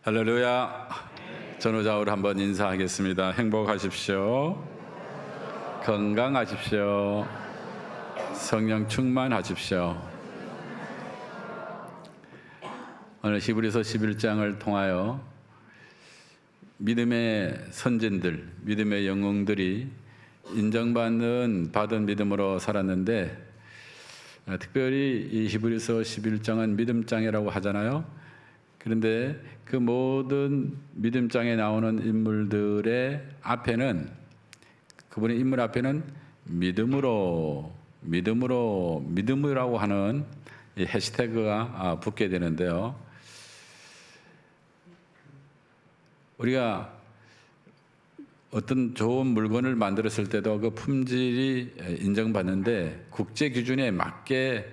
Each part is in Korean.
할렐루야. 전우자우로 한번 인사하겠습니다. 행복하십시오. 건강하십시오. 성령 충만하십시오. 오늘 히브리서 11장을 통하여 믿음의 선진들, 믿음의 영웅들이 받은 믿음으로 살았는데, 특별히 이 히브리서 11장은 믿음장이라고 하잖아요. 그런데 그 모든 믿음장에 나오는 인물들의 앞에는, 그분의 인물 앞에는 믿음이라고 하는 이 해시태그가 붙게 되는데요. 우리가 어떤 좋은 물건을 만들었을 때도 그 품질이 인정받는데, 국제 기준에 맞게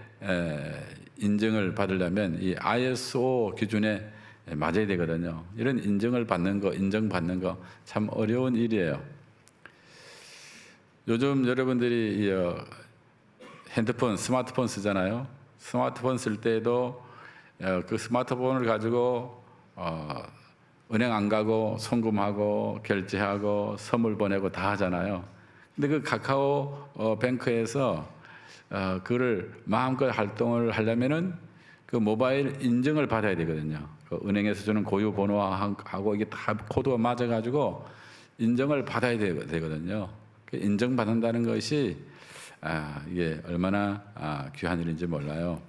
인정을 받으려면 이 ISO 기준에 맞아야 되거든요. 이런 인정받는 거 참 어려운 일이에요. 요즘 여러분들이 핸드폰, 스마트폰 쓰잖아요. 스마트폰 쓸 때도 그 스마트폰을 가지고 은행 안 가고 송금하고 결제하고 선물 보내고 다 하잖아요. 근데 그 카카오 뱅크에서 그를 마음껏 활동을 하려면은 그 모바일 인증을 받아야 되거든요. 그 은행에서 주는 고유 번호하고 이게 다 코드가 맞아가지고 인정을 받아야 되거든요. 인정받는다는 것이 이게 얼마나 귀한 일인지 몰라요.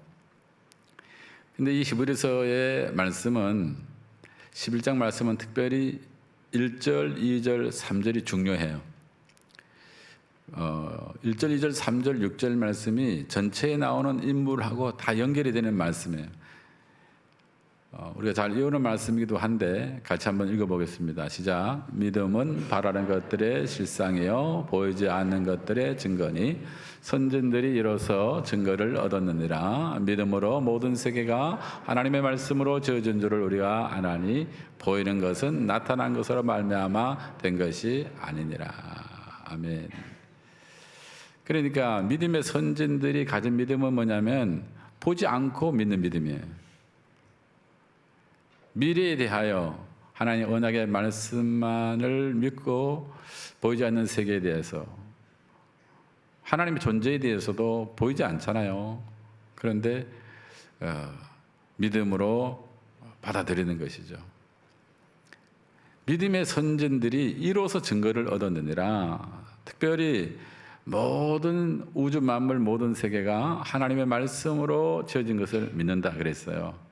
근데 이 히브리서의 말씀은, 11장 말씀은 특별히 1절, 2절, 3절이 중요해요. 1절, 2절, 3절, 6절 말씀이 전체에 나오는 인물하고 다 연결이 되는 말씀이에요. 우리가 잘 외우는 말씀이기도 한데 같이 한번 읽어보겠습니다. 시작. 믿음은 바라는 것들의 실상이요 보이지 않는 것들의 증거니 선진들이 이로써 증거를 얻었느니라. 믿음으로 모든 세계가 하나님의 말씀으로 지어진 줄을 우리가 아나니 보이는 것은 나타난 것으로 말미암아 된 것이 아니니라. 아멘. 그러니까 믿음의 선진들이 가진 믿음은 뭐냐면 보지 않고 믿는 믿음이에요. 미래에 대하여 하나님 언약의 말씀만을 믿고 보이지 않는 세계에 대해서, 하나님의 존재에 대해서도 보이지 않잖아요. 그런데 믿음으로 받아들이는 것이죠. 믿음의 선진들이 이로써 증거를 얻었느니라. 특별히 모든 우주 만물 모든 세계가 하나님의 말씀으로 지어진 것을 믿는다 그랬어요.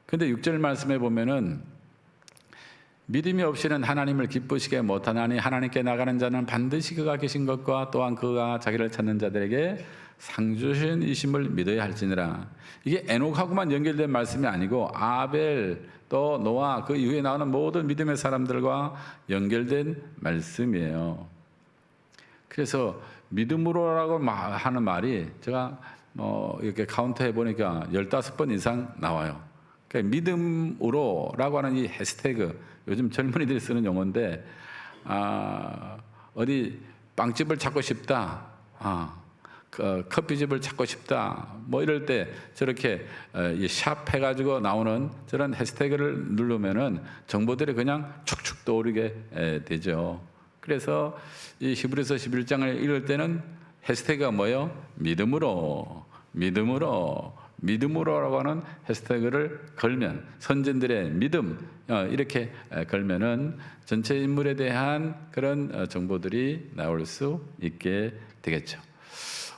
근데 6절 말씀에 보면은 믿음이 없이는 하나님을 기쁘시게 못하나니 하나님께 나가는 자는 반드시 그가 계신 것과 또한 그가 자기를 찾는 자들에게 상 주신 이심을 믿어야 할지니라. 이게 에녹하고만 연결된 말씀이 아니고 아벨 또 노아 그 이후에 나오는 모든 믿음의 사람들과 연결된 말씀이에요. 그래서 믿음으로라고 하는 말이 제가 이렇게 카운트해 보니까 15번 이상 나와요. 그러니까 믿음으로라고 하는 이 해시태그, 요즘 젊은이들이 쓰는 용어인데, 어디 빵집을 찾고 싶다, 커피집을 찾고 싶다, 뭐 이럴 때 저렇게 샵 해가지고 나오는 저런 해시태그를 누르면은 정보들이 그냥 축축 떠오르게 되죠. 그래서 이 히브리서 11장을 읽을 때는 해시태그가 뭐예요? 믿음으로라고 하는 해시태그를 걸면, 선진들의 믿음 이렇게 걸면은 전체 인물에 대한 그런 정보들이 나올 수 있게 되겠죠.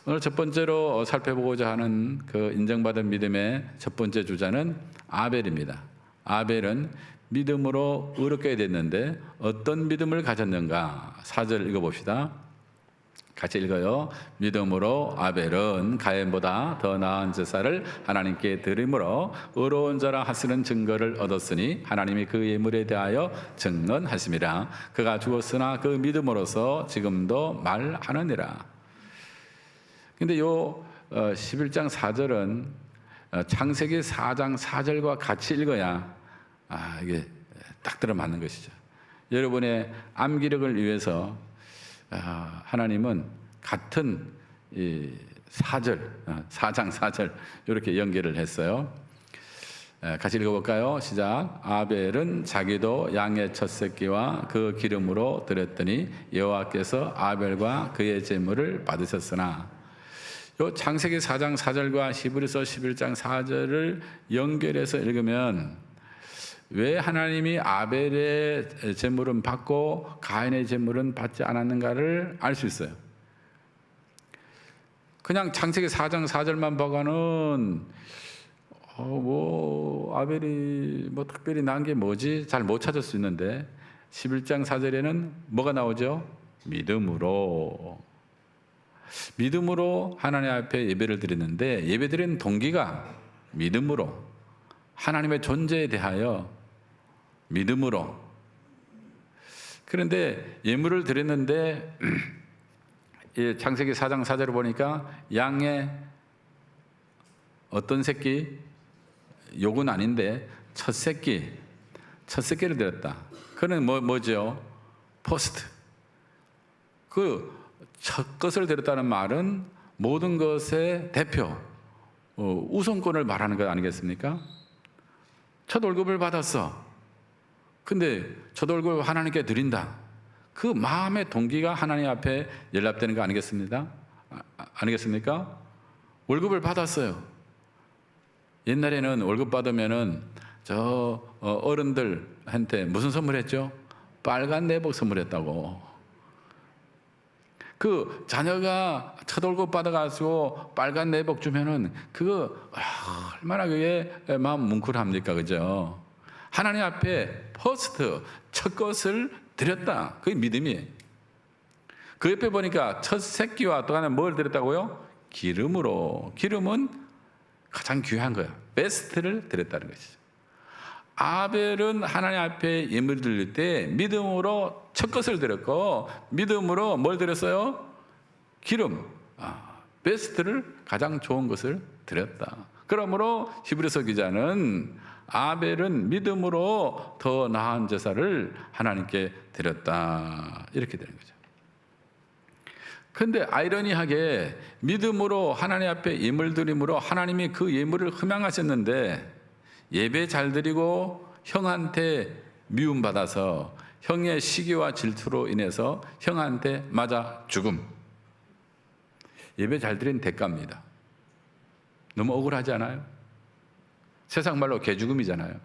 오늘 첫 번째로 살펴보고자 하는 그 인정받은 믿음의 첫 번째 주자는 아벨입니다. 아벨은 믿음으로 의롭게 됐는데 어떤 믿음을 가졌는가? 4절 읽어봅시다. 같이 읽어요. 믿음으로 아벨은 가인보다 더 나은 제사를 하나님께 드림으로 의로운 자라 하시는 증거를 얻었으니 하나님이 그 예물에 대하여 증언하심이라. 그가 죽었으나 그 믿음으로서 지금도 말하느니라. 근데 요 11장 4절은 창세기 4장 4절과 같이 읽어야 이게 딱 들어맞는 것이죠. 여러분의 암기력을 위해서 하나님은 같은 이 4장 4절 이렇게 연결을 했어요. 같이 읽어볼까요? 시작. 아벨은 자기도 양의 첫 새끼와 그 기름으로 드렸더니 여호와께서 아벨과 그의 제물을 받으셨으나. 요 창세기 4장 4절과 히브리서 11장 4절을 연결해서 읽으면 왜 하나님이 아벨의 제물은 받고 가인의 제물은 받지 않았는가를 알 수 있어요. 그냥 창세기 4장 4절만 보고는 아벨이 특별히 난 게 뭐지? 잘 못 찾을 수 있는데 11장 4절에는 뭐가 나오죠? 믿음으로 하나님 앞에 예배를 드리는데 예배 드리는 동기가 믿음으로, 하나님의 존재에 대하여 믿음으로. 그런데 예물을 드렸는데 창세기 4장 4절을 보니까 양의 어떤 새끼, 욕은 아닌데 첫 새끼를 드렸다. 그는 뭐죠? 퍼스트. 그 첫 것을 드렸다는 말은 모든 것의 대표, 우선권을 말하는 것 아니겠습니까? 첫 월급을 받았어. 근데 첫 월급을 하나님께 드린다. 그 마음의 동기가 하나님 앞에 연락되는 거 아니겠습니까? 월급을 받았어요. 옛날에는 월급 받으면은 어른들한테 무슨 선물했죠? 빨간 내복 선물했다고. 그 자녀가 첫 월급 받아가지고 빨간 내복 주면은 그거 얼마나 그게 마음 뭉클합니까, 그죠? 하나님 앞에 퍼스트, 첫 것을 드렸다. 그게 믿음이에요. 그 옆에 보니까 첫 새끼와 또 하나 뭘 드렸다고요? 기름으로. 기름은 가장 귀한 거야. 베스트를 드렸다는 것이죠. 아벨은 하나님 앞에 예물을 드릴 때 믿음으로 첫 것을 드렸고, 믿음으로 뭘 드렸어요? 기름, 베스트를, 가장 좋은 것을 드렸다. 그러므로 히브리서 기자는 아벨은 믿음으로 더 나은 제사를 하나님께 드렸다, 이렇게 되는 거죠. 그런데 아이러니하게 믿음으로 하나님 앞에 예물 드림으로 하나님이 그 예물을 흠양하셨는데, 예배 잘 드리고 형한테 미움받아서 형의 시기와 질투로 인해서 형한테 맞아 죽음. 예배 잘 드린 대가입니다. 너무 억울하지 않아요? 세상 말로 개죽음이잖아요.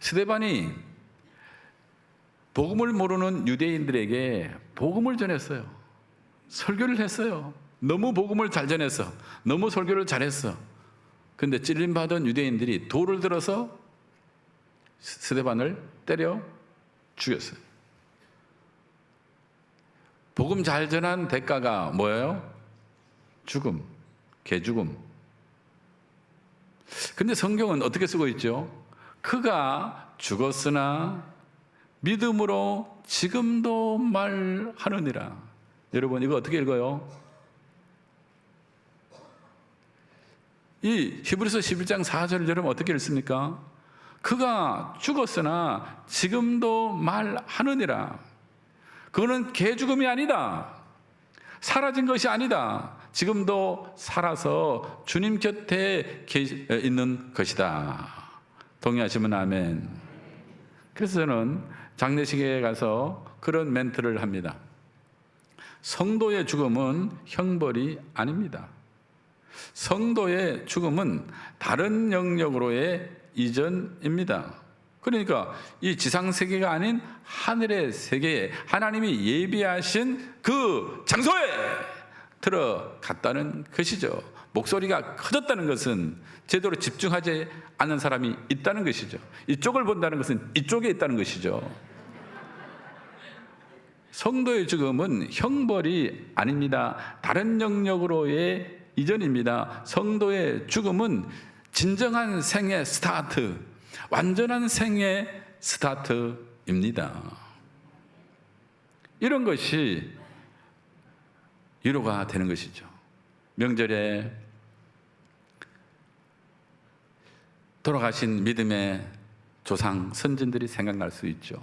스데반이 복음을 모르는 유대인들에게 복음을 전했어요. 설교를 했어요. 너무 복음을 잘 전했어. 너무 설교를 잘했어. 근데 찔림받은 유대인들이 돌을 들어서 스데반을 때려 죽였어요. 복음 잘 전한 대가가 뭐예요? 죽음, 개죽음. 근데 성경은 어떻게 쓰고 있죠? 그가 죽었으나 믿음으로 지금도 말하느니라. 여러분, 이거 어떻게 읽어요? 이 히브리서 11장 4절을 여러분 어떻게 읽습니까? 그가 죽었으나 지금도 말하느니라. 그거는 개죽음이 아니다. 사라진 것이 아니다. 지금도 살아서 주님 곁에 있는 것이다. 동의하시면 아멘. 그래서 저는 장례식에 가서 그런 멘트를 합니다. 성도의 죽음은 형벌이 아닙니다. 성도의 죽음은 다른 영역으로의 이전입니다. 그러니까 이 지상세계가 아닌 하늘의 세계에 하나님이 예비하신 그 장소에 들어갔다는 것이죠. 목소리가 커졌다는 것은 제대로 집중하지 않는 사람이 있다는 것이죠. 이쪽을 본다는 것은 이쪽에 있다는 것이죠. 성도의 죽음은 형벌이 아닙니다. 다른 영역으로의 이전입니다. 성도의 죽음은 진정한 생의 스타트, 완전한 생의 스타트입니다. 이런 것이 위로가 되는 것이죠. 명절에 돌아가신 믿음의 조상, 선진들이 생각날 수 있죠.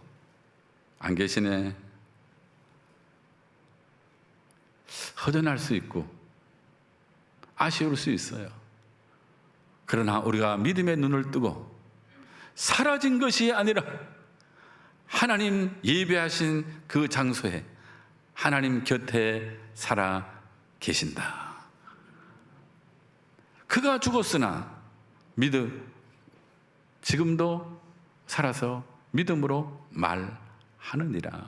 안 계시네. 허전할 수 있고 아쉬울 수 있어요. 그러나 우리가 믿음의 눈을 뜨고 사라진 것이 아니라 하나님 예배하신 그 장소에 하나님 곁에 살아 계신다. 그가 죽었으나 지금도 살아서 믿음으로 말하느니라.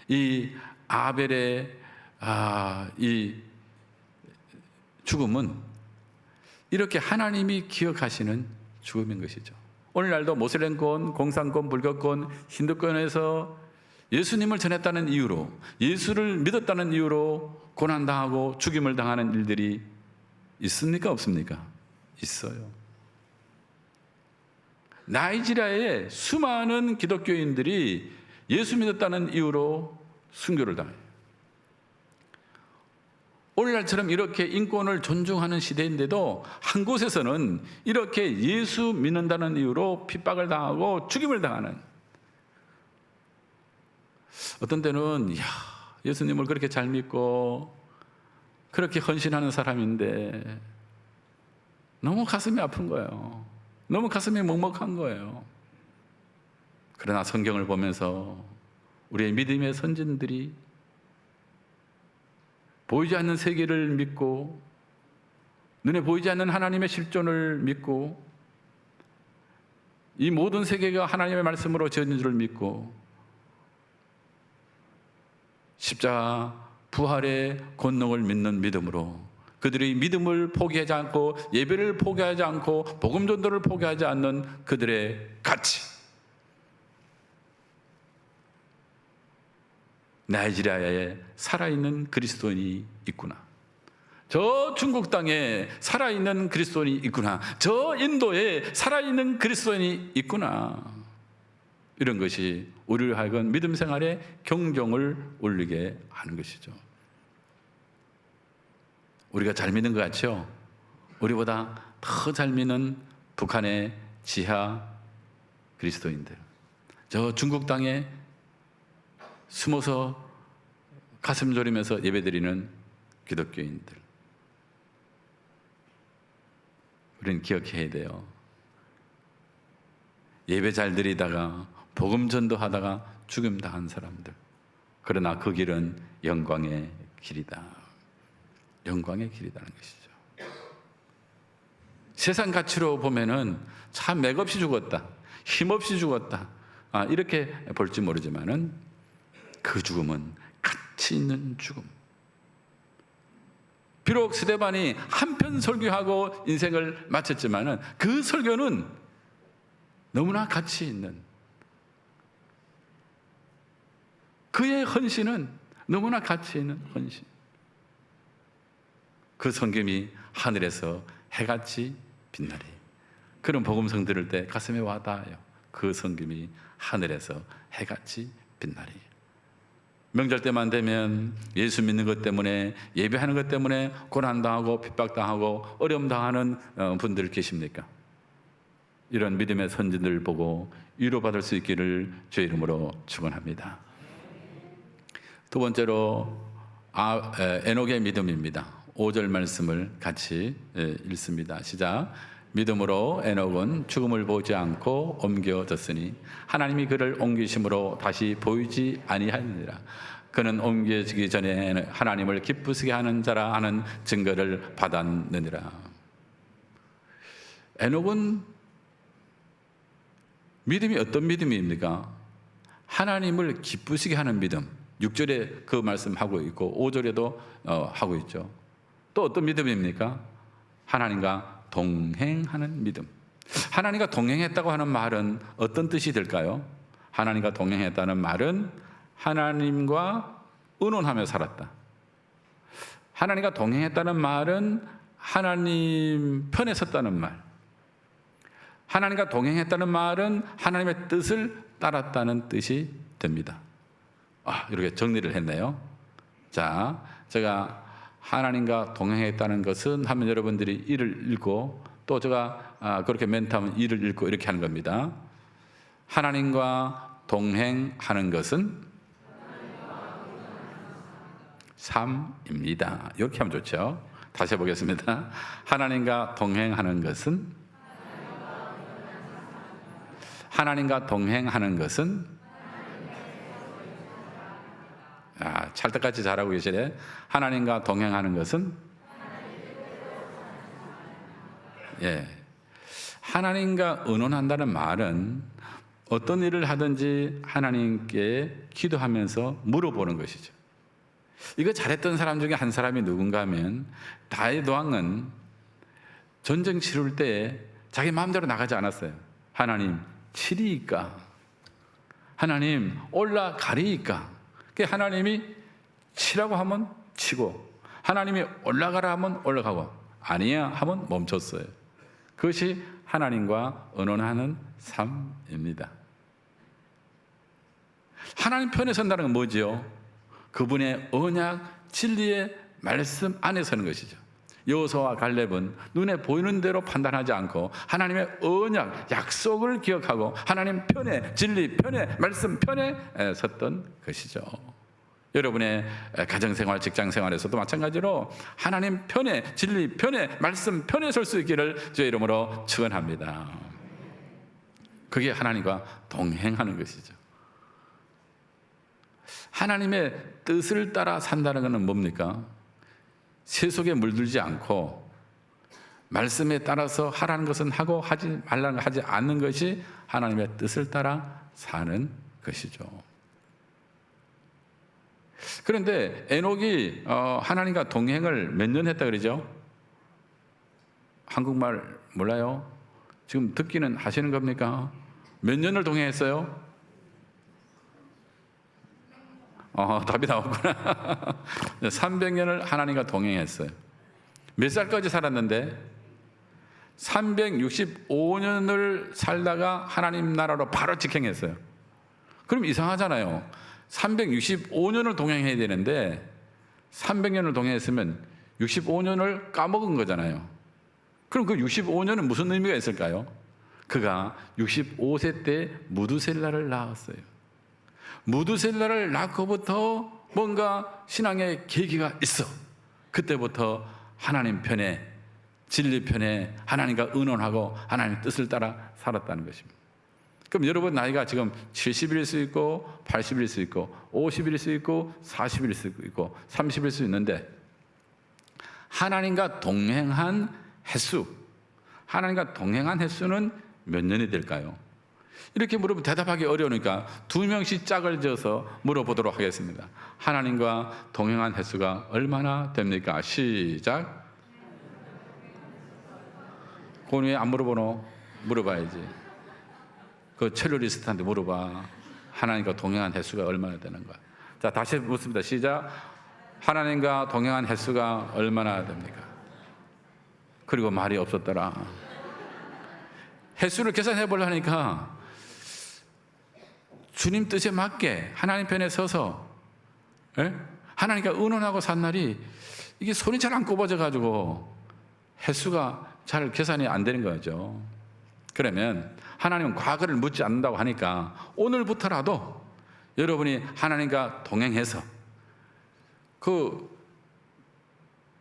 이 아벨의 이 죽음은 이렇게 하나님이 기억하시는 죽음인 것이죠. 오늘날도 모슬렘권, 공산권, 불교권, 힌두권에서 예수님을 전했다는 이유로, 예수를 믿었다는 이유로 고난당하고 죽임을 당하는 일들이 있습니까? 없습니까? 있어요. 나이지리아의 수많은 기독교인들이 예수 믿었다는 이유로 순교를 당해요. 오늘날처럼 이렇게 인권을 존중하는 시대인데도 한 곳에서는 이렇게 예수 믿는다는 이유로 핍박을 당하고 죽임을 당하는, 어떤 때는 예수님을 그렇게 잘 믿고 그렇게 헌신하는 사람인데 너무 가슴이 아픈 거예요. 너무 가슴이 먹먹한 거예요. 그러나 성경을 보면서 우리의 믿음의 선진들이 보이지 않는 세계를 믿고 눈에 보이지 않는 하나님의 실존을 믿고 이 모든 세계가 하나님의 말씀으로 지어진 줄을 믿고 십자가 부활의 권능을 믿는 믿음으로 그들의 믿음을 포기하지 않고 예배를 포기하지 않고 복음 전도를 포기하지 않는 그들의 가치, 나이지리아에 살아있는 그리스도인이 있구나, 저 중국 땅에 살아있는 그리스도인이 있구나, 저 인도에 살아있는 그리스도인이 있구나, 이런 것이 우리를 하여금 믿음 생활에 경종을 울리게 하는 것이죠. 우리가 잘 믿는 것 같죠? 우리보다 더 잘 믿는 북한의 지하 그리스도인들, 저 중국 땅에 숨어서 가슴 졸이면서 예배드리는 기독교인들, 우리는 기억해야 돼요. 예배 잘 드리다가 복음 전도하다가 죽임 당한 사람들, 그러나 그 길은 영광의 길이다. 영광의 길이라는 것이죠. 세상 가치로 보면은 참 맥없이 죽었다, 힘없이 죽었다, 이렇게 볼지 모르지만은 그 죽음은 가치 있는 죽음. 비록 스데반이 한편 설교하고 인생을 마쳤지만은 그 설교는 너무나 가치 있는, 그의 헌신은 너무나 가치 있는 헌신. 그 성김이 하늘에서 해같이 빛나리. 그런 복음성 들을 때 가슴에 와닿아요. 그 성김이 하늘에서 해같이 빛나리. 명절 때만 되면 예수 믿는 것 때문에, 예배하는 것 때문에 고난당하고 핍박당하고 어려움당하는 분들 계십니까? 이런 믿음의 선진들 보고 위로받을 수 있기를 주의 이름으로 축원합니다. 두 번째로 에녹의 믿음입니다. 5절 말씀을 같이 읽습니다. 시작. 믿음으로 에녹은 죽음을 보지 않고 옮겨졌으니 하나님이 그를 옮기심으로 다시 보이지 아니하니라. 그는 옮겨지기 전에 하나님을 기쁘시게 하는 자라 하는 증거를 받았느니라. 에녹은 믿음이 어떤 믿음입니까? 하나님을 기쁘시게 하는 믿음. 6절에 그 말씀하고 있고 5절에도 하고 있죠. 또 어떤 믿음입니까? 하나님과 동행하는 믿음. 하나님과 동행했다고 하는 말은 어떤 뜻이 될까요? 하나님과 동행했다는 말은 하나님과 의논하며 살았다. 하나님과 동행했다는 말은 하나님 편에 섰다는 말. 하나님과 동행했다는 말은 하나님의 뜻을 따랐다는 뜻이 됩니다. 이렇게 정리를 했네요. 자, 제가 하나님과 동행했다는 것은 하면 여러분들이 이를 읽고, 또 제가 그렇게 멘트하면 이를 읽고 이렇게 하는 겁니다. 하나님과 동행하는 것은 삶입니다. 이렇게 하면 좋죠. 다시 해보겠습니다. 하나님과 동행하는 것은 찰떡같이 잘하고 계시네. 하나님과 동행하는 것은 하나님과 의논한다는 말은 어떤 일을 하든지 하나님께 기도하면서 물어보는 것이죠. 이거 잘했던 사람 중에 한 사람이 누군가 하면 다윗 왕은 전쟁 치룰 때 자기 마음대로 나가지 않았어요. 하나님 치리이까, 하나님 올라가리이까. 하나님이 치라고 하면 치고, 하나님이 올라가라 하면 올라가고, 아니야 하면 멈췄어요. 그것이 하나님과 의논하는 삶입니다. 하나님 편에 선다는 건 뭐지요? 그분의 언약, 진리의 말씀 안에 서는 것이죠. 여호수아와 갈렙은 눈에 보이는 대로 판단하지 않고 하나님의 언약, 약속을 기억하고 하나님 편에, 진리 편에, 말씀 편에 섰던 것이죠. 여러분의 가정생활, 직장생활에서도 마찬가지로 하나님 편에, 진리 편에, 말씀 편에 설 수 있기를 주의 이름으로 축원합니다. 그게 하나님과 동행하는 것이죠. 하나님의 뜻을 따라 산다는 것은 뭡니까? 세속에 물들지 않고 말씀에 따라서 하라는 것은 하고 하지 말라는 것 하지 않는 것이 하나님의 뜻을 따라 사는 것이죠. 그런데 에녹이 하나님과 동행을 몇 년 했다 그러죠? 한국말 몰라요? 지금 듣기는 하시는 겁니까? 몇 년을 동행했어요? 답이 나왔구나. 300년을 하나님과 동행했어요. 몇 살까지 살았는데? 365년을 살다가 하나님 나라로 바로 직행했어요. 그럼 이상하잖아요. 365년을 동행해야 되는데 300년을 동행했으면 65년을 까먹은 거잖아요. 그럼 그 65년은 무슨 의미가 있을까요? 그가 65세 때 무두셀라를 낳았어요. 무두셀라를 낳고부터 뭔가 신앙의 계기가 있어. 그때부터 하나님 편에, 진리 편에 하나님과 의논하고 하나님의 뜻을 따라 살았다는 것입니다. 그럼 여러분 나이가 지금 70일 수 있고 80일 수 있고 50일 수 있고 40일 수 있고 30일 수 있는데 하나님과 동행한 횟수, 하나님과 동행한 횟수는 몇 년이 될까요? 이렇게 물으면 대답하기 어려우니까 2명씩 짝을 지어서 물어보도록 하겠습니다. 하나님과 동행한 횟수가 얼마나 됩니까? 시작. 그건 왜 안 물어보노? 물어봐야지. 그 체류리스트한테 물어봐. 하나님과 동행한 횟수가 얼마나 되는 거야? 자, 다시 묻습니다. 시작. 하나님과 동행한 횟수가 얼마나 됩니까? 그리고 말이 없었더라. 횟수를 계산해 보려니까 주님 뜻에 맞게 하나님 편에 서서 하나님과 의논하고 산 날이 이게 손이 잘 안 꼽아져 가지고 횟수가 잘 계산이 안 되는 거죠. 그러면 하나님은 과거를 묻지 않는다고 하니까 오늘부터라도 여러분이 하나님과 동행해서 그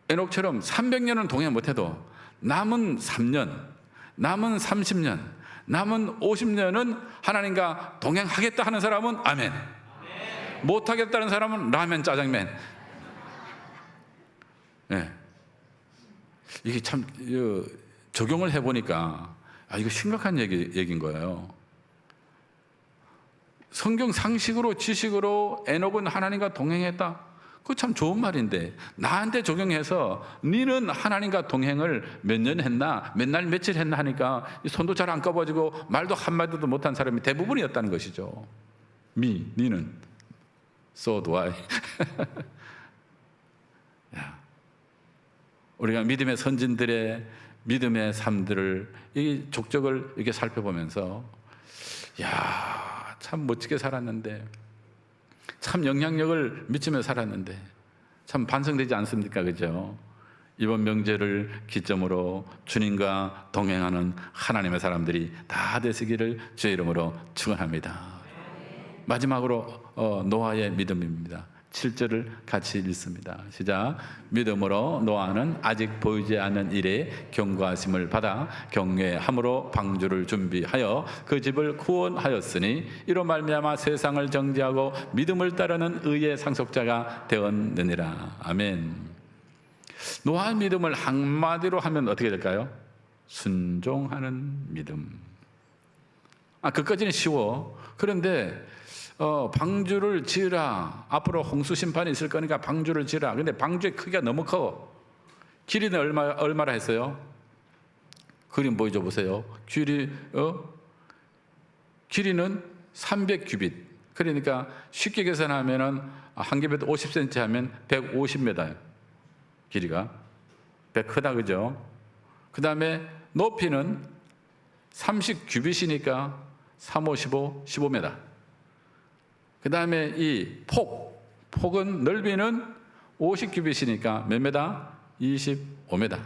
에녹처럼 300년은 동행 못해도 남은 3년, 남은 30년, 남은 50년은 하나님과 동행하겠다 하는 사람은 아멘. 못하겠다는 사람은 라면, 짜장면. 네. 이게 참 적용을 해보니까 이거 심각한 얘기인 거예요. 성경 상식으로, 지식으로 에녹은 하나님과 동행했다. 그거 참 좋은 말인데 나한테 적용해서 니는 하나님과 동행을 몇 년 했나, 몇 날 며칠 했나 하니까 손도 잘 안 꺼버지고 말도 한마디도 못한 사람이 대부분이었다는 것이죠. 니는 so do I. 우리가 믿음의 선진들의 믿음의 삶들을, 이 족적을 이렇게 살펴보면서 참 멋지게 살았는데, 참 영향력을 미치며 살았는데 참 반성되지 않습니까? 그죠? 이번 명제를 기점으로 주님과 동행하는 하나님의 사람들이 다 되시기를 주의 이름으로 축원합니다. 마지막으로 노아의 믿음입니다. 7절을 같이 읽습니다. 시작. 믿음으로 노아는 아직 보이지 않는 일에 경고하심을 받아 경외함으로 방주를 준비하여 그 집을 구원하였으니 이로 말미암아 세상을 정죄하고 믿음을 따르는 의의 상속자가 되었느니라. 아멘. 노아의 믿음을 한마디로 하면 어떻게 될까요? 순종하는 믿음. 그까지는 쉬워. 그런데 방주를 지으라. 앞으로 홍수 심판이 있을 거니까 방주를 지으라. 근데 방주의 크기가 너무 커. 길이는 얼마나 했어요? 그림 보여줘 보세요. 길이는 300규빗. 그러니까 쉽게 계산하면은 한 겹에도 50cm 하면 150m. 길이가. 크다, 그죠? 그 다음에 높이는 30규빗이니까 3, 5, 15, 15m. 그 다음에 이 폭은 넓이는 50규빗이니까 몇 메다? 25m.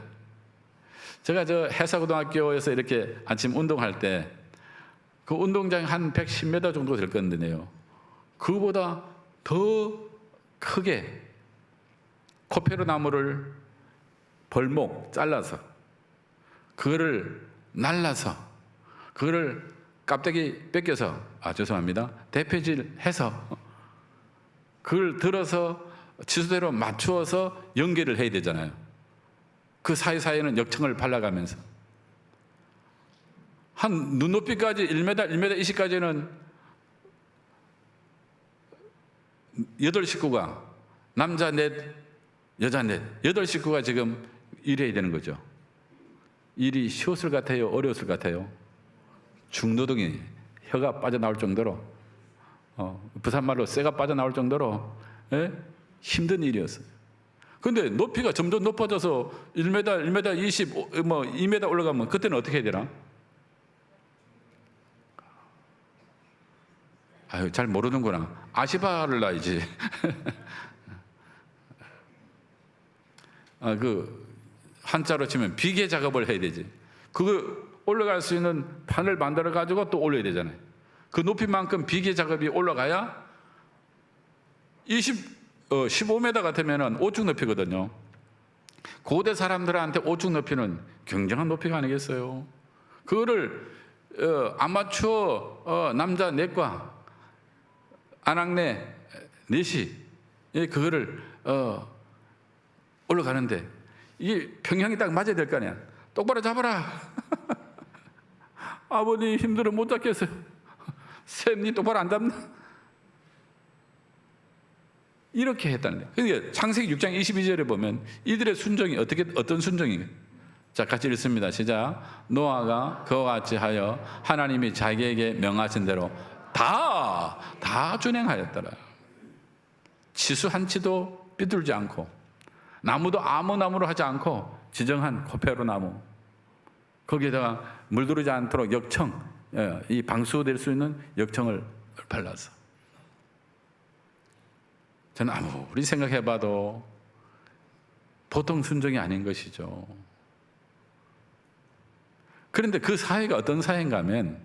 제가 저 해사고등학교에서 이렇게 아침 운동할 때 그 운동장이 한 110m 정도 될 건데요. 그보다 더 크게 코페르 나무를 벌목 잘라서 그거를 날라서 그거를 껍데기 뺏겨서 죄송합니다. 대패질 해서 그걸 들어서 지수대로 맞추어서 연결을 해야 되잖아요. 그 사이사이에는 역청을 발라가면서 한 눈높이까지 1m, 1m 20까지는 8식구가 남자 넷, 여자 넷, 8식구가 지금 일해야 되는 거죠. 일이 쉬웠을 것 같아요? 어려웠을 것 같아요? 중노동이 혀가 빠져나올 정도로 부산말로 쇠가 빠져나올 정도로 힘든 일이었어요. 그런데 높이가 점점 높아져서 1m, 1m 20, 2m 올라가면 그때는 어떻게 해야 되나? 잘 모르는구나. 아시바를 놔야지. 그 한자로 치면 비계 작업을 해야 되지. 그거 올라갈 수 있는 판을 만들어 가지고 또 올려야 되잖아요. 그 높이만큼 비계 작업이 올라가야 15m 같으면 5축 높이거든요. 고대 사람들한테 5축 높이는 굉장한 높이가 아니겠어요? 그거를 아마추어 남자 넷과 아낙네 넷이 그거를 올라가는데 이게 평형이 딱 맞아야 될 거 아니야. 똑바로 잡아라. 아버님 힘들어 못 잡겠어요. 쌤니 똑바로 안 잡나? 이렇게 했다는 거예요. 그러니까 창세기 6장 22절에 보면 이들의 순종이 어떤 순종인가요? 자, 같이 읽습니다. 시작. 노아가 그와 같이 하여 하나님이 자기에게 명하신 대로 다 준행하였더라. 치수 한 치도 삐뚤지 않고 나무도 아무 나무로 하지 않고 지정한 코페르 나무 거기에다가 물들지 않도록 역청, 이 방수될 수 있는 역청을 발라서 저는 아무리 생각해봐도 보통 순종이 아닌 것이죠. 그런데 그 사회가 어떤 사회인가 하면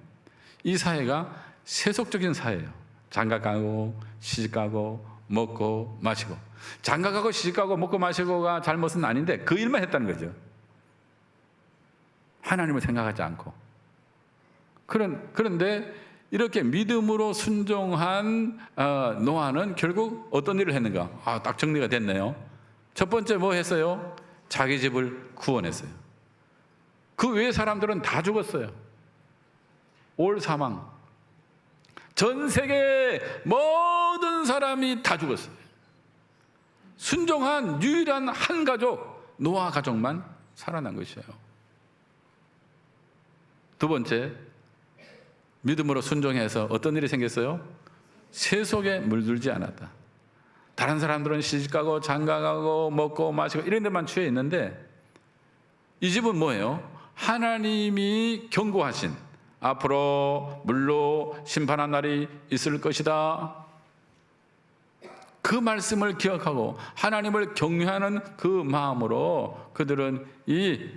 이 사회가 세속적인 사회예요. 장가가고 시집가고 먹고 마시고. 장가가고 시집가고 먹고 마시고가 잘못은 아닌데 그 일만 했다는 거죠. 하나님을 생각하지 않고. 그런데 이렇게 믿음으로 순종한 노아는 결국 어떤 일을 했는가? 딱 정리가 됐네요. 첫 번째 뭐 했어요? 자기 집을 구원했어요. 그 외의 사람들은 다 죽었어요. 올 사망. 전 세계 모든 사람이 다 죽었어요. 순종한 유일한 한 가족, 노아 가족만 살아난 것이에요. 두 번째, 믿음으로 순종해서 어떤 일이 생겼어요? 세속에 물들지 않았다. 다른 사람들은 시집가고 장가가고 먹고 마시고 이런 데만 취해 있는데 이 집은 뭐예요? 하나님이 경고하신 앞으로 물로 심판한 날이 있을 것이다. 그 말씀을 기억하고 하나님을 경외하는 그 마음으로 그들은 이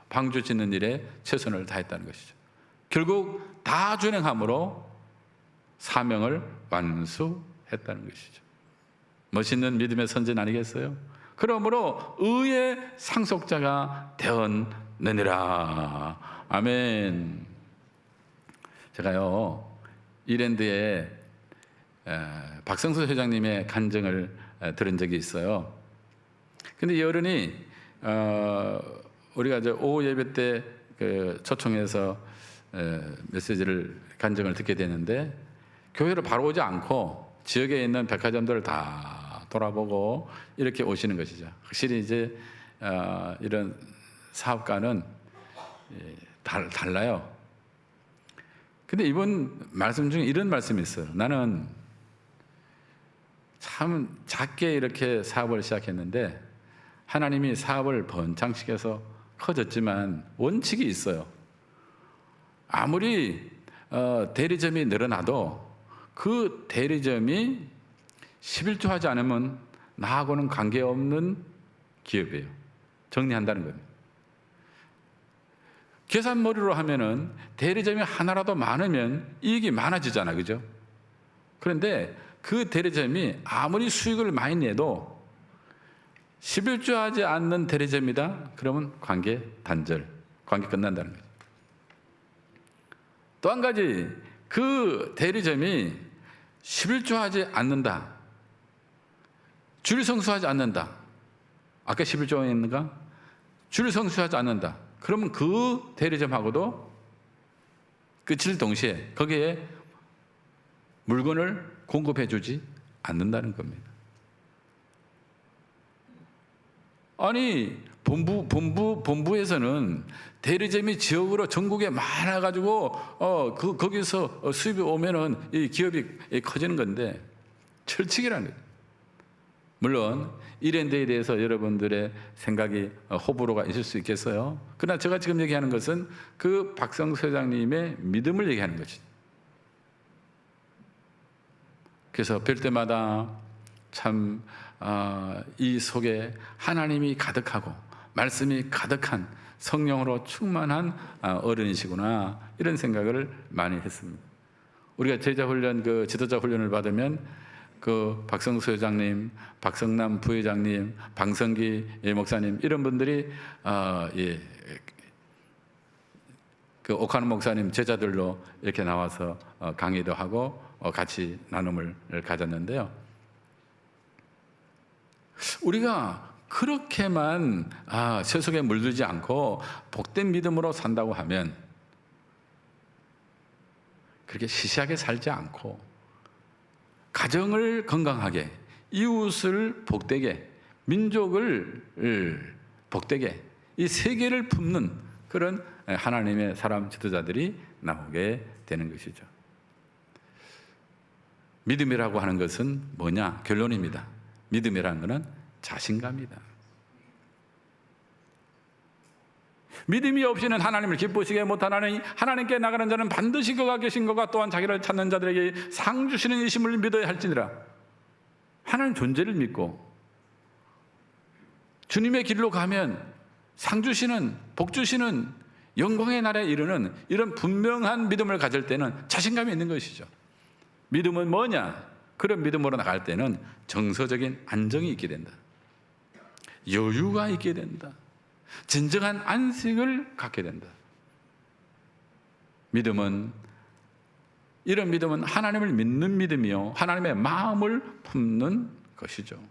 방주 짓는 일에 최선을 다했다는 것이죠. 결국 다 준행함으로 사명을 완수했다는 것이죠. 멋있는 믿음의 선진 아니겠어요? 그러므로 의의 상속자가 되었느니라. 아멘. 제가요 이랜드에 박성수 회장님의 간증을 들은 적이 있어요. 근데 이 어른이 우리가 이제 오후 예배 때 그 초청해서 메시지를 간증을 듣게 되는데, 교회로 바로 오지 않고 지역에 있는 백화점들을 다 돌아보고 이렇게 오시는 것이죠. 확실히 이제 이런 사업가는 달라요. 근데 이번 말씀 중에 이런 말씀이 있어요. 나는 참 작게 이렇게 사업을 시작했는데 하나님이 사업을 번창시켜서 커졌지만 원칙이 있어요. 아무리 대리점이 늘어나도 그 대리점이 11조 하지 않으면 나하고는 관계없는 기업이에요. 정리한다는 겁니다. 계산머리로 하면은 대리점이 하나라도 많으면 이익이 많아지잖아, 그죠? 그런데 그 대리점이 아무리 수익을 많이 내도 11조 하지 않는 대리점이다? 그러면 관계 단절, 관계 끝난다는 거죠. 또 한 가지, 그 대리점이 11조 하지 않는다, 줄 성수하지 않는다, 아까 11조에 있는가? 줄 성수하지 않는다, 그러면 그 대리점하고도 끝일 동시에 거기에 물건을 공급해 주지 않는다는 겁니다. 아니 본부에서는 대리점이 지역으로 전국에 많아가지고 거기서 수입이 오면은 이 기업이 커지는 건데 철칙이라는 거예요. 물론 이랜드에 대해서 여러분들의 생각이 호불호가 있을 수 있겠어요. 그러나 제가 지금 얘기하는 것은 그 박성수 회장님의 믿음을 얘기하는 것이죠. 그래서 뵐 때마다 참 이 속에 하나님이 가득하고 말씀이 가득한 성령으로 충만한 어른이시구나, 이런 생각을 많이 했습니다. 우리가 제자훈련, 그 지도자 훈련을 받으면 그 박성수 회장님, 박성남 부회장님, 방성기 목사님, 이런 분들이 그 옥하는 목사님 제자들로 이렇게 나와서 강의도 하고 같이 나눔을 가졌는데요. 우리가 그렇게만 세속에 물들지 않고 복된 믿음으로 산다고 하면, 그렇게 시시하게 살지 않고 가정을 건강하게, 이웃을 복되게, 민족을 복되게, 이 세계를 품는 그런 하나님의 사람 지도자들이 나오게 되는 것이죠. 믿음이라고 하는 것은 뭐냐? 결론입니다. 믿음이라는 것은 자신감이다. 믿음이 없이는 하나님을 기쁘시게 못하나니 하나님께 나가는 자는 반드시 그가 계신 것과 또한 자기를 찾는 자들에게 상 주시는 이심을 믿어야 할지니라. 하나님 존재를 믿고 주님의 길로 가면 상 주시는, 복 주시는 영광의 나라에 이르는 이런 분명한 믿음을 가질 때는 자신감이 있는 것이죠. 믿음은 뭐냐? 그런 믿음으로 나갈 때는 정서적인 안정이 있게 된다. 여유가 있게 된다. 진정한 안식을 갖게 된다. 믿음은, 이런 믿음은 하나님을 믿는 믿음이요, 하나님의 마음을 품는 것이죠.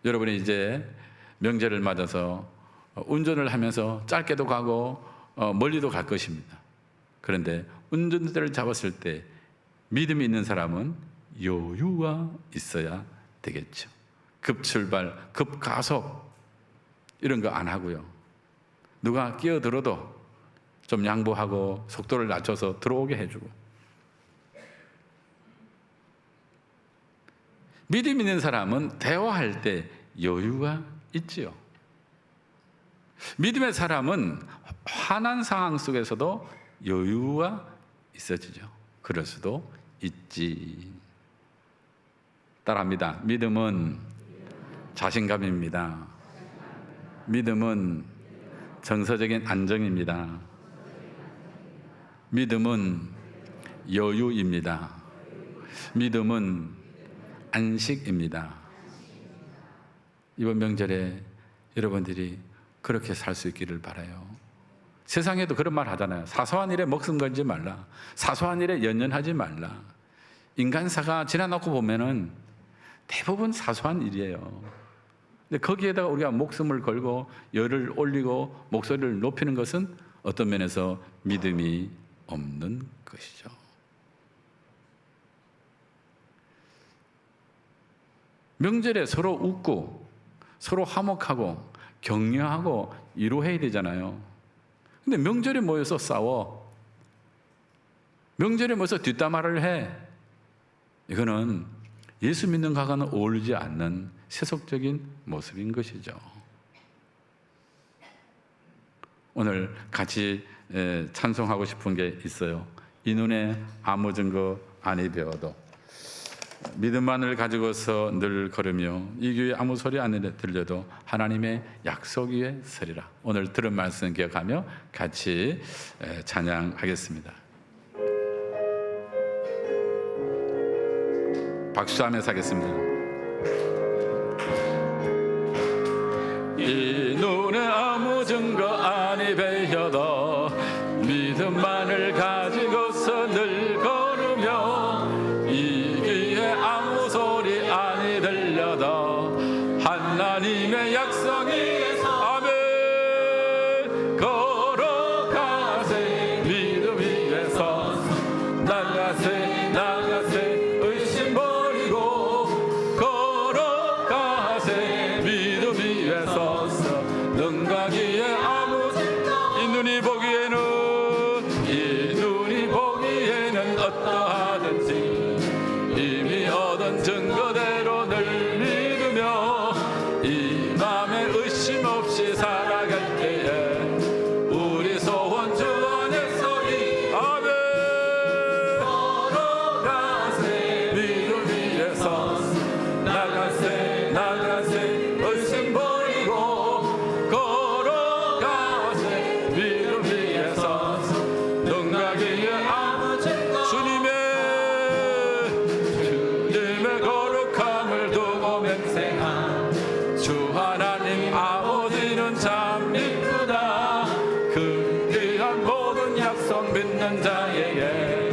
여러분이 이제 명절을 맞아서 운전을 하면서 짧게도 가고 멀리도 갈 것입니다. 그런데 운전대를 잡았을 때 믿음이 있는 사람은 여유가 있어야 되겠죠. 급출발, 급가속 이런 거 안 하고요. 누가 끼어들어도 좀 양보하고 속도를 낮춰서 들어오게 해주고. 믿음 있는 사람은 대화할 때 여유가 있지요. 믿음의 사람은 화난 상황 속에서도 여유가 있어지죠. 그럴 수도 있지. 따라합니다. 믿음은 자신감입니다. 믿음은 정서적인 안정입니다. 믿음은 여유입니다. 믿음은 안식입니다. 이번 명절에 여러분들이 그렇게 살 수 있기를 바라요. 세상에도 그런 말 하잖아요. 사소한 일에 목숨 걸지 말라. 사소한 일에 연연하지 말라. 인간사가 지나놓고 보면은 대부분 사소한 일이에요. 근데 거기에다가 우리가 목숨을 걸고 열을 올리고 목소리를 높이는 것은 어떤 면에서 믿음이 없는 것이죠. 명절에 서로 웃고 서로 화목하고 격려하고 위로해야 되잖아요. 근데 명절에 모여서 싸워. 명절에 모여서 뒷담화를 해. 이거는 예수 믿는 가과는 어울리지 않는 세속적인 모습인 것이죠. 오늘 같이 찬송하고 싶은 게 있어요. 이 눈에 아무 증거 아니 배워도 믿음만을 가지고서 늘 걸으며 이 교회 아무 소리 안 들려도 하나님의 약속 위에 서리라. 오늘 들은 말씀 기억하며 같이 찬양하겠습니다. 박수하면서 하겠습니다. 이 눈에 아무 증거 아니 배워도 믿음만을 가지고서 늘 걸으며 이 귀에 아무 소리 아니 들려도 하나님의 약속 위에서 아멘 걸어가세 믿음 위에서 나가세 나가세 의심 버리고 걸어가세 믿음 위에서 능과 기에 아무 이 눈이 보기에는 어떠하든지 이미 얻은 증거대로 늘 믿으며 이 맘에 의심 없이 살아갈 때에 우리 소원 주 안에서 아멘 걸어가세 믿음 위에서 나가세 나가세 의심 버리고 걸어가세 믿음 위에서 능가기에 아무 증거 주님의 거룩함을 두고 맹세한 주 하나님 아버지는 참 이쁘다. 그 귀한 모든 약속 믿는 자에게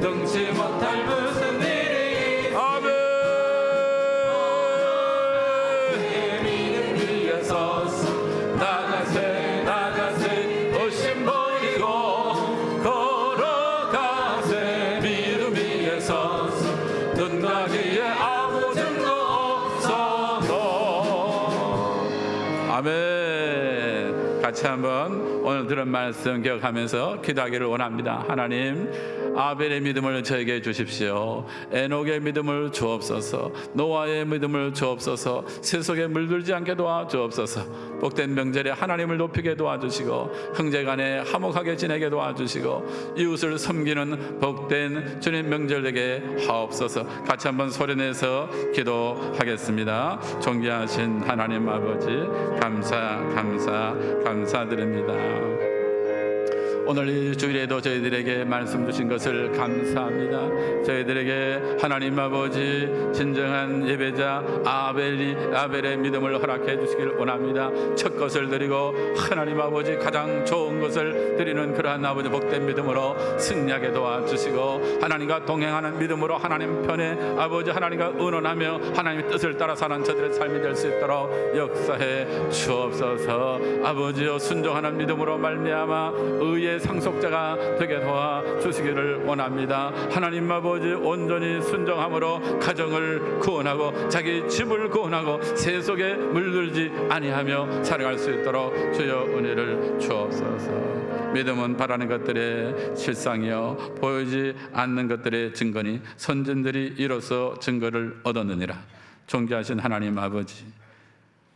능치 못할 무슨 일이 아멘 믿음 위에서 나가세 나가세 의심 버리고 걸어가세 믿음 위에서 눈나기에 아무 증거 없어도 아멘. 같이 한번 오늘 들은 말씀 기억하면서 기도하기를 원합니다. 하나님 아벨의 믿음을 저에게 주십시오. 에녹의 믿음을 주옵소서. 노아의 믿음을 주옵소서. 세속에 물들지 않게 도와주옵소서. 복된 명절에 하나님을 높이게 도와주시고 형제간에 화목하게 지내게 도와주시고 이웃을 섬기는 복된 주님 명절 되게 하옵소서. 같이 한번 소리내서 기도하겠습니다. 존귀하신 하나님 아버지 감사드립니다. 오늘 이 주일에도 저희들에게 말씀 주신 것을 감사합니다. 저희들에게 하나님 아버지 진정한 예배자 아벨의 믿음을 허락해 주시길 원합니다. 첫 것을 드리고 하나님 아버지 가장 좋은 것을 드리는 그러한 아버지 복된 믿음으로 승리하게 도와주시고 하나님과 동행하는 믿음으로 하나님 편에 아버지 하나님과 의논하며 하나님의 뜻을 따라 사는 저들의 삶이 될 수 있도록 역사해 주옵소서. 아버지여 순종하는 믿음으로 말미암아 의의 상속자가 되게 도와주시기를 원합니다. 하나님 아버지 온전히 순종함으로 가정을 구원하고 자기 집을 구원하고 세속에 물들지 아니하며 살아갈 수 있도록 주여 은혜를 주옵소서. 믿음은 바라는 것들의 실상이요 보이지 않는 것들의 증거니 선진들이 이로써 증거를 얻었느니라. 존귀하신 하나님 아버지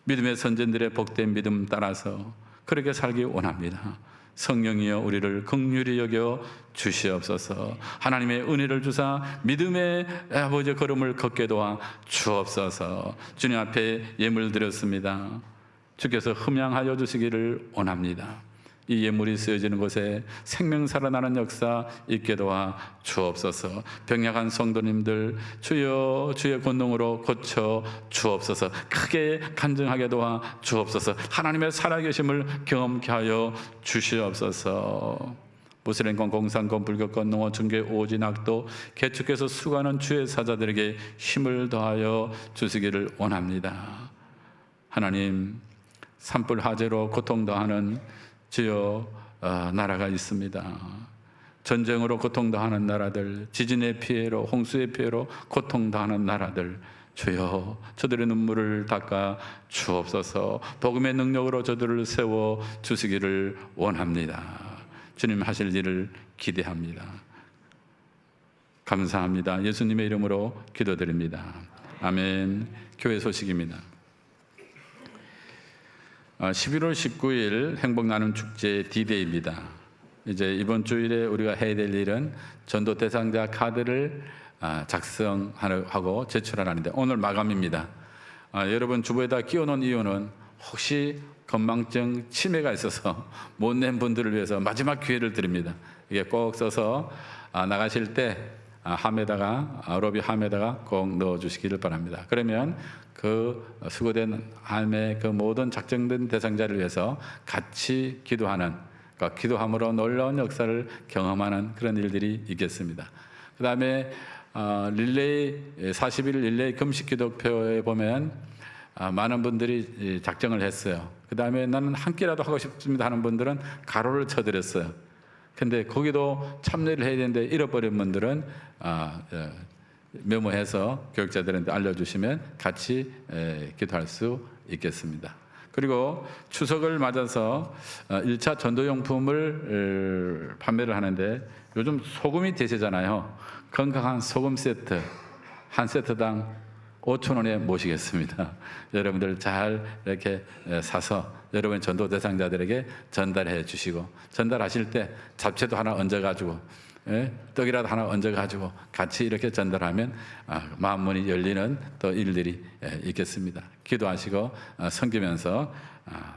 믿음의 선진들의 복된 믿음 따라서 그렇게 살기 원합니다. 성령이여 우리를 긍휼히 여겨 주시옵소서. 하나님의 은혜를 주사 믿음의 아버지 걸음을 걷게 도와 주옵소서. 주님 앞에 예물 드렸습니다. 주께서 흠양하여 주시기를 원합니다. 이 예물이 쓰여지는 곳에 생명 살아나는 역사 있게 도와 주옵소서. 병약한 성도님들 주여 주의 권능으로 고쳐 주옵소서. 크게 간증하게 도와 주옵소서. 하나님의 살아계심을 경험케 하여 주시옵소서. 무슬림권, 공산권, 불교권, 농어, 중개, 오지, 낙도 개축해서 수고하는 주의 사자들에게 힘을 더하여 주시기를 원합니다. 하나님, 산불 화재로 고통당하는 주여 나라가 있습니다. 전쟁으로 고통당하는 나라들, 지진의 피해로, 홍수의 피해로 고통당하는 나라들, 주여 저들의 눈물을 닦아 주옵소서. 복음의 능력으로 저들을 세워 주시기를 원합니다. 주님 하실 일을 기대합니다. 감사합니다. 예수님의 이름으로 기도드립니다. 아멘. 교회 소식입니다. 11월 19일 행복나눔 축제 D-Day입니다. 이제 이번 주일에 우리가 해야 될 일은 전도 대상자 카드를 작성하고 제출하는데 오늘 마감입니다. 여러분 주부에다 끼워놓은 이유는 혹시 건망증 치매가 있어서 못 낸 분들을 위해서 마지막 기회를 드립니다. 이게 꼭 써서 나가실 때 로비 함에다가 꼭 넣어주시기를 바랍니다. 그러면 그 수고된 함의 그 모든 작정된 대상자를 위해서 같이 기도하는, 그러니까 기도함으로 놀라운 역사를 경험하는 그런 일들이 있겠습니다. 그 다음에 릴레이 40일 릴레이 금식 기도표에 보면 많은 분들이 작정을 했어요. 그 다음에 나는 한 끼라도 하고 싶습니다 하는 분들은 가로를 쳐드렸어요. 근데 거기도 참여를 해야 되는데 잃어버린 분들은 메모해서 교육자들한테 알려주시면 같이 기도할 수 있겠습니다. 그리고 추석을 맞아서 1차 전도용품을 판매를 하는데 요즘 소금이 대세잖아요. 건강한 소금 세트 한 세트당 5,000원에 모시겠습니다. 여러분들 잘 이렇게 사서 여러분 전도 대상자들에게 전달해 주시고, 전달하실 때 잡채도 하나 얹어가지고 떡이라도 하나 얹어가지고 같이 이렇게 전달하면 마음문이 열리는 또 일들이 있겠습니다. 기도하시고 섬기면서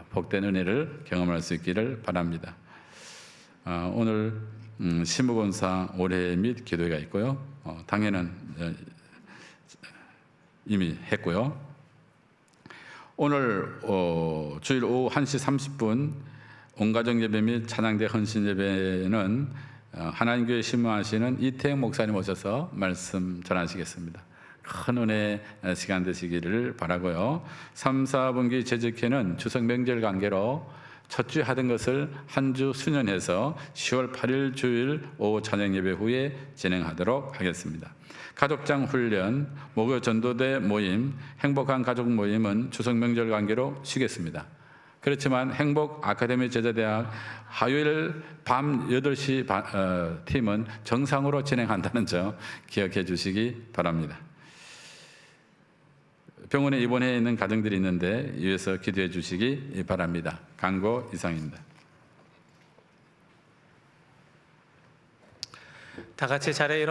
복된 은혜를 경험할 수 있기를 바랍니다. 오늘 시무본사 올해 및 기도회가 있고요. 당회는 이미 했고요. 오늘 주일 오후 1시 30분 온가정 예배 및 찬양대 헌신 예배는 하나님교회 심무하시는 이태영 목사님 오셔서 말씀 전하시겠습니다. 큰 은혜 시간 되시기를 바라고요. 3, 4분기 재직회는 추석 명절 관계로 첫 주에 하던 것을 한 주 수년해서 10월 8일 주일 오후 찬양 예배 후에 진행하도록 하겠습니다. 가족장 훈련, 목요 전도대 모임, 행복한 가족 모임은 추석 명절 관계로 쉬겠습니다. 그렇지만 행복 아카데미 제자대학 화요일 밤 8시 팀은 정상으로 진행한다는 점 기억해 주시기 바랍니다. 병원에 입원해 있는 가정들이 있는데 위해서 기도해 주시기 바랍니다. 강고 이상입니다. 다 같이 자리에 일어나